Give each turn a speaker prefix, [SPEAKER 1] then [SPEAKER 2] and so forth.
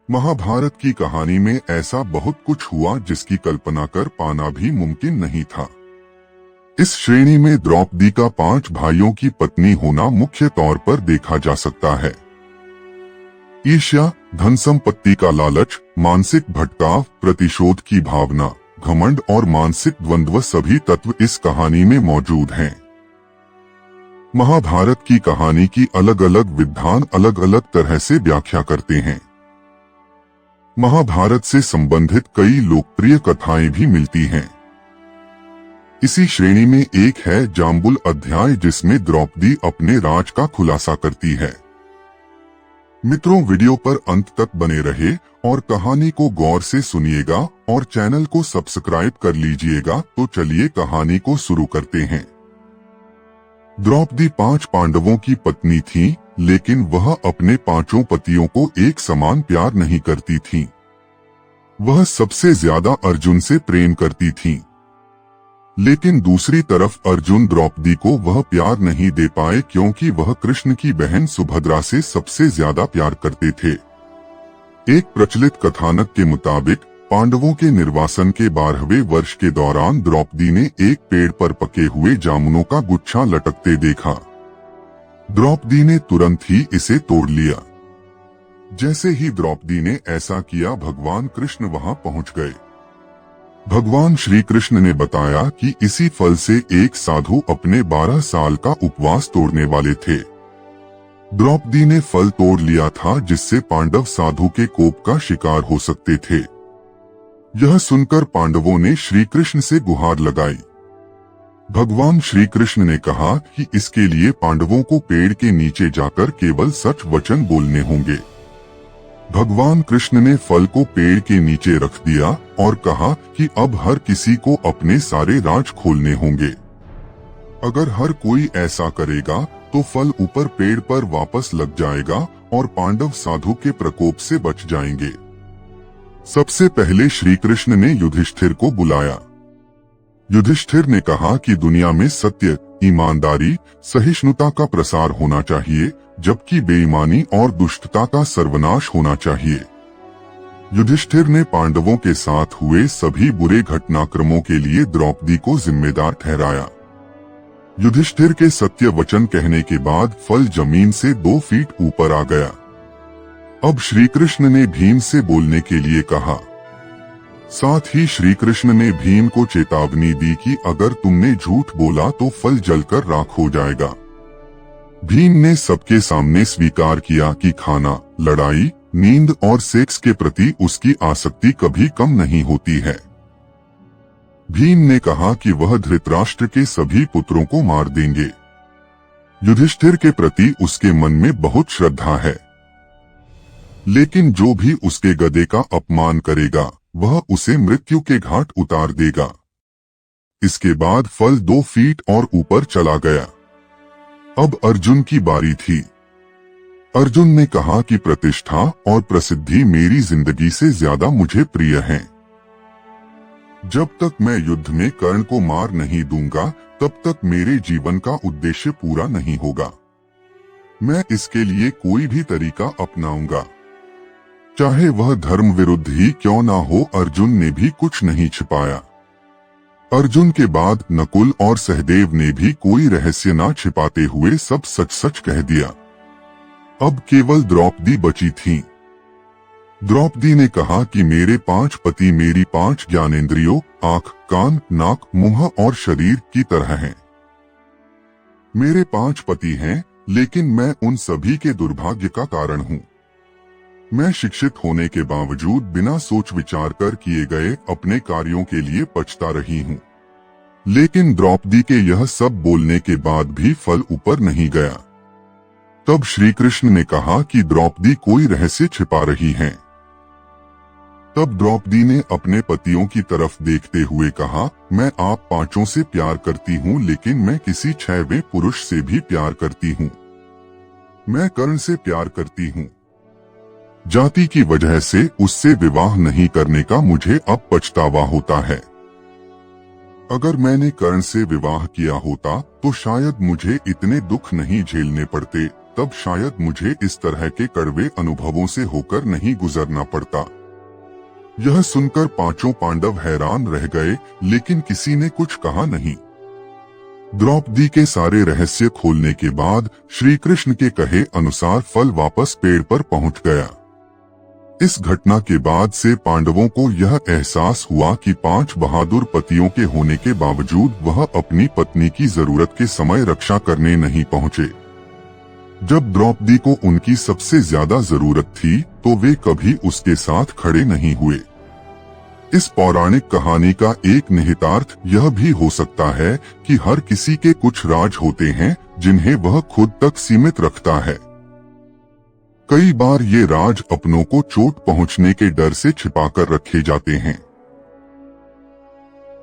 [SPEAKER 1] महाभारत की कहानी में ऐसा बहुत कुछ हुआ जिसकी कल्पना कर पाना भी मुमकिन नहीं था। इस श्रेणी में द्रौपदी का 5 भाइयों की पत्नी होना मुख्य तौर पर देखा जा सकता है। ईर्ष्या, धन संपत्ति का लालच, मानसिक भटकाव, प्रतिशोध की भावना, घमंड और मानसिक द्वंद्व सभी तत्व इस कहानी में मौजूद हैं। महाभारत की कहानी की अलग अलग विद्वान अलग अलग तरह से व्याख्या करते हैं। महाभारत से संबंधित कई लोकप्रिय कथाएं भी मिलती हैं। इसी श्रेणी में एक है जाम्बुल अध्याय, जिसमें द्रौपदी अपने राज का खुलासा करती है। मित्रों, वीडियो पर अंत तक बने रहे और कहानी को गौर से सुनिएगा और चैनल को सब्सक्राइब कर लीजिएगा। तो चलिए कहानी को शुरू करते हैं। द्रौपदी 5 पांडवों की पत्नी थी, लेकिन वह अपने 5 पतियों को एक समान प्यार नहीं करती थी। वह सबसे ज्यादा अर्जुन से प्रेम करती थी, लेकिन दूसरी तरफ अर्जुन द्रौपदी को वह प्यार नहीं दे पाए क्योंकि वह कृष्ण की बहन सुभद्रा से सबसे ज्यादा प्यार करते थे। एक प्रचलित कथानक के मुताबिक पांडवों के निर्वासन के 12वें वर्ष के दौरान द्रौपदी ने एक पेड़ पर पके हुए जामुनों का गुच्छा लटकते देखा। द्रौपदी ने तुरंत ही इसे तोड़ लिया। जैसे ही द्रौपदी ने ऐसा किया, भगवान कृष्ण वहां पहुंच गए। भगवान श्री कृष्ण ने बताया कि इसी फल से एक साधु अपने 12 साल का उपवास तोड़ने वाले थे। द्रौपदी ने फल तोड़ लिया था, जिससे पांडव साधु के कोप का शिकार हो सकते थे। यह सुनकर पांडवों ने श्री कृष्ण से गुहार लगाई। भगवान श्री कृष्ण ने कहा कि इसके लिए पांडवों को पेड़ के नीचे जाकर केवल सच वचन बोलने होंगे। भगवान कृष्ण ने फल को पेड़ के नीचे रख दिया और कहा कि अब हर किसी को अपने सारे राज खोलने होंगे। अगर हर कोई ऐसा करेगा तो फल ऊपर पेड़ पर वापस लग जाएगा और पांडव साधु के प्रकोप से बच जाएंगे। सबसे पहले श्री कृष्ण ने युधिष्ठिर को बुलाया। युधिष्ठिर ने कहा कि दुनिया में सत्य, ईमानदारी, सहिष्णुता का प्रसार होना चाहिए, जबकि बेईमानी और दुष्टता का सर्वनाश होना चाहिए। युधिष्ठिर ने पांडवों के साथ हुए सभी बुरे घटनाक्रमों के लिए द्रौपदी को जिम्मेदार ठहराया। युधिष्ठिर के सत्य वचन कहने के बाद फल जमीन से 2 फीट ऊपर आ गया। अब श्री कृष्ण ने भीम से बोलने के लिए कहा। साथ ही श्री कृष्ण ने भीम को चेतावनी दी कि अगर तुमने झूठ बोला तो फल जलकर राख हो जाएगा। भीम ने सबके सामने स्वीकार किया कि खाना, लड़ाई, नींद और सेक्स के प्रति उसकी आसक्ति कभी कम नहीं होती है। भीम ने कहा कि वह धृतराष्ट्र के सभी पुत्रों को मार देंगे। युधिष्ठिर के प्रति उसके मन में बहुत श्रद्धा है, लेकिन जो भी उसके गधे का अपमान करेगा वह उसे मृत्यु के घाट उतार देगा। इसके बाद फल 2 फीट और ऊपर चला गया। अब अर्जुन की बारी थी। अर्जुन ने कहा कि प्रतिष्ठा और प्रसिद्धि मेरी जिंदगी से ज्यादा मुझे प्रिय हैं। जब तक मैं युद्ध में कर्ण को मार नहीं दूंगा, तब तक मेरे जीवन का उद्देश्य पूरा नहीं होगा। मैं इसके लिए कोई भी तरीका अपनाऊंगा, चाहे वह धर्म विरुद्ध ही क्यों ना हो। अर्जुन ने भी कुछ नहीं छिपाया। अर्जुन के बाद नकुल और सहदेव ने भी कोई रहस्य ना छिपाते हुए सब सच सच कह दिया। अब केवल द्रौपदी बची थी। द्रौपदी ने कहा कि मेरे 5 पति मेरी 5 ज्ञानेंद्रियों, आंख, कान, नाक, मुंह और शरीर की तरह हैं। मेरे 5 पति हैं, लेकिन मैं उन सभी के दुर्भाग्य का कारण हूँ। मैं शिक्षित होने के बावजूद बिना सोच विचार कर किए गए अपने कार्यों के लिए पछता रही हूँ। लेकिन द्रौपदी के यह सब बोलने के बाद भी फल ऊपर नहीं गया। तब श्री कृष्ण ने कहा कि द्रौपदी कोई रहस्य छिपा रही है। तब द्रौपदी ने अपने पतियों की तरफ देखते हुए कहा, मैं आप 5 से प्यार करती हूँ, लेकिन मैं किसी 6वें पुरुष से भी प्यार करती हूँ। मैं कर्ण से प्यार करती हूँ। जाति की वजह से उससे विवाह नहीं करने का मुझे अब पछतावा होता है। अगर मैंने कर्ण से विवाह किया होता तो शायद मुझे इतने दुख नहीं झेलने पड़ते। तब शायद मुझे इस तरह के कड़वे अनुभवों से होकर नहीं गुजरना पड़ता। यह सुनकर पांचों पांडव हैरान रह गए, लेकिन किसी ने कुछ कहा नहीं। द्रौपदी के सारे रहस्य खोलने के बाद श्री कृष्ण के कहे अनुसार फल वापस पेड़ पर पहुंच गया। इस घटना के बाद से पांडवों को यह एहसास हुआ कि 5 बहादुर पतियों के होने के बावजूद वह अपनी पत्नी की जरूरत के समय रक्षा करने नहीं पहुंचे। जब द्रौपदी को उनकी सबसे ज्यादा जरूरत थी तो वे कभी उसके साथ खड़े नहीं हुए। इस पौराणिक कहानी का एक निहितार्थ यह भी हो सकता है कि हर किसी के कुछ राज होते हैं जिन्हें वह खुद तक सीमित रखता है। कई बार ये राज अपनों को चोट पहुंचने के डर से छिपाकर रखे जाते हैं।